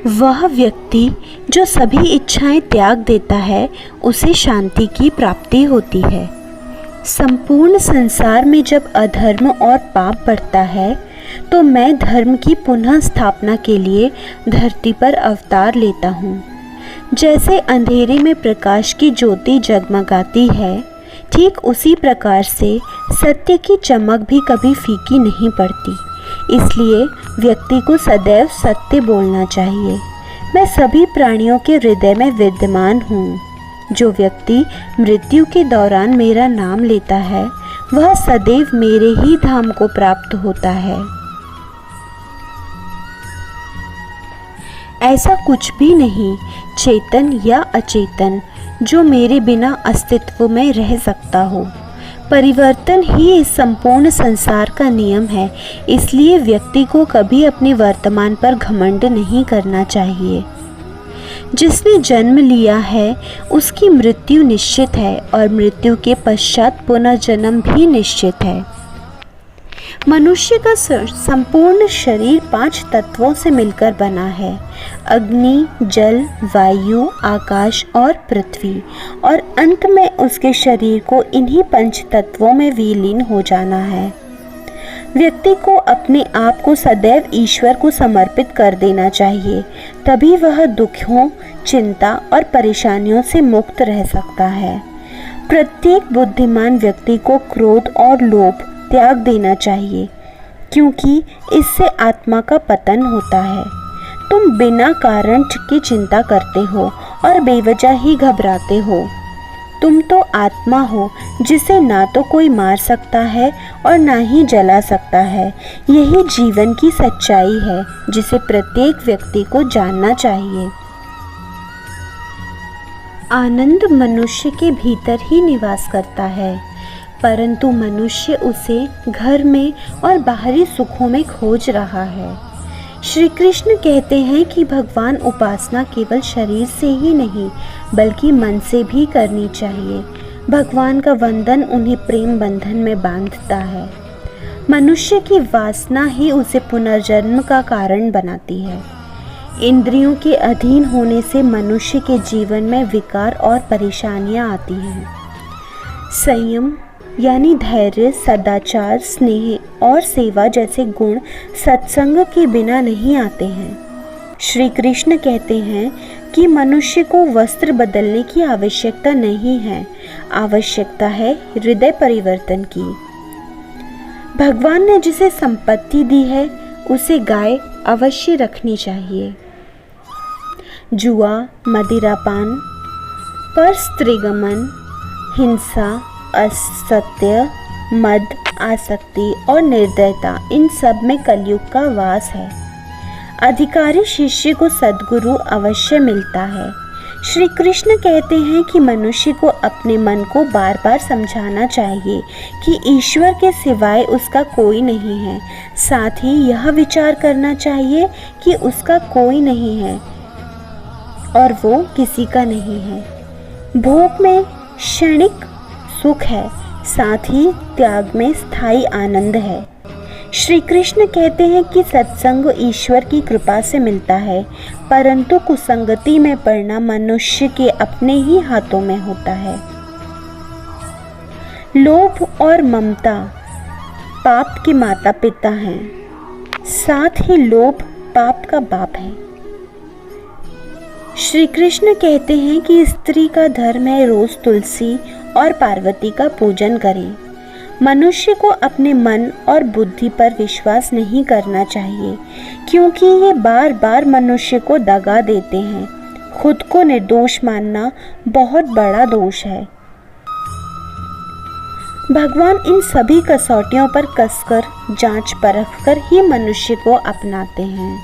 वह व्यक्ति जो सभी इच्छाएं त्याग देता है उसे शांति की प्राप्ति होती है। संपूर्ण संसार में जब अधर्म और पाप बढ़ता है तो मैं धर्म की पुनः स्थापना के लिए धरती पर अवतार लेता हूँ। जैसे अंधेरे में प्रकाश की ज्योति जगमगाती है, ठीक उसी प्रकार से सत्य की चमक भी कभी फीकी नहीं पड़ती। इसलिए व्यक्ति को सदैव सत्य बोलना चाहिए। मैं सभी प्राणियों के हृदय में विद्यमान हूँ। जो व्यक्ति मृत्यु के दौरान मेरा नाम लेता है वह सदैव मेरे ही धाम को प्राप्त होता है। ऐसा कुछ भी नहीं, चेतन या अचेतन, जो मेरे बिना अस्तित्व में रह सकता हो। परिवर्तन ही इस संपूर्ण संसार का नियम है। इसलिए व्यक्ति को कभी अपने वर्तमान पर घमंड नहीं करना चाहिए। जिसने जन्म लिया है उसकी मृत्यु निश्चित है और मृत्यु के पश्चात पुनर्जन्म भी निश्चित है। मनुष्य का संपूर्ण शरीर 5 तत्वों से मिलकर बना है: अग्नि, जल, वायु, आकाश और पृथ्वी। और अंत में उसके शरीर को इन्हीं 5 तत्वों में विलीन हो जाना है। व्यक्ति को अपने आप को सदैव ईश्वर को समर्पित कर देना चाहिए, तभी वह दुखों, चिंता और परेशानियों से मुक्त रह सकता है। प्रत्येक बुद्धिमान व्यक्ति को क्रोध और लोभ त्याग देना चाहिए, क्योंकि इससे आत्मा का पतन होता है। तुम बिना कारण की चिंता करते हो और बेवजह ही घबराते हो। तुम तो आत्मा हो जिसे ना तो कोई मार सकता है और ना ही जला सकता है। यही जीवन की सच्चाई है जिसे प्रत्येक व्यक्ति को जानना चाहिए। आनंद मनुष्य के भीतर ही निवास करता है, परंतु मनुष्य उसे घर में और बाहरी सुखों में खोज रहा है। श्री कृष्ण कहते हैं कि भगवान उपासना केवल शरीर से ही नहीं बल्कि मन से भी करनी चाहिए। भगवान का वंदन उन्हें प्रेम बंधन में बांधता है। मनुष्य की वासना ही उसे पुनर्जन्म का कारण बनाती है। इंद्रियों के अधीन होने से मनुष्य के जीवन में विकार और परेशानियां आती हैं। संयम यानी धैर्य, सदाचार, स्नेह और सेवा जैसे गुण सत्संग के बिना नहीं आते हैं। श्री कृष्ण कहते हैं कि मनुष्य को वस्त्र बदलने की आवश्यकता नहीं है, आवश्यकता है हृदय परिवर्तन की। भगवान ने जिसे संपत्ति दी है उसे गाय अवश्य रखनी चाहिए। जुआ, मदिरापान, पर स्त्रीगमन, हिंसा, असत्य, मद, आसक्ति और निर्दयता, इन सब में कलयुग का वास है। अधिकारी शिष्य को सद्गुरु अवश्य मिलता है। श्री कृष्ण कहते हैं कि मनुष्य को अपने मन को बार बार समझाना चाहिए कि ईश्वर के सिवाय उसका कोई नहीं है। साथ ही यह विचार करना चाहिए कि उसका कोई नहीं है और वो किसी का नहीं है। भोग में क्षणिक सुख है, साथ ही त्याग में स्थायी आनंद है। श्री कृष्ण कहते हैं कि सत्संग ईश्वर की कृपा से मिलता है, परंतु कुसंगति में पड़ना मनुष्य के अपने ही हाथों में होता है। लोभ और ममता पाप के माता पिता हैं, साथ ही लोभ पाप का बाप है। श्री कृष्ण कहते हैं कि स्त्री का धर्म है रोज तुलसी और पार्वती का पूजन करें। मनुष्य को अपने मन और बुद्धि पर विश्वास नहीं करना चाहिए, क्योंकि ये बार बार मनुष्य को दगा देते हैं। खुद को निर्दोष मानना बहुत बड़ा दोष है। भगवान इन सभी कसौटियों पर कसकर जांच परख कर ही मनुष्य को अपनाते हैं।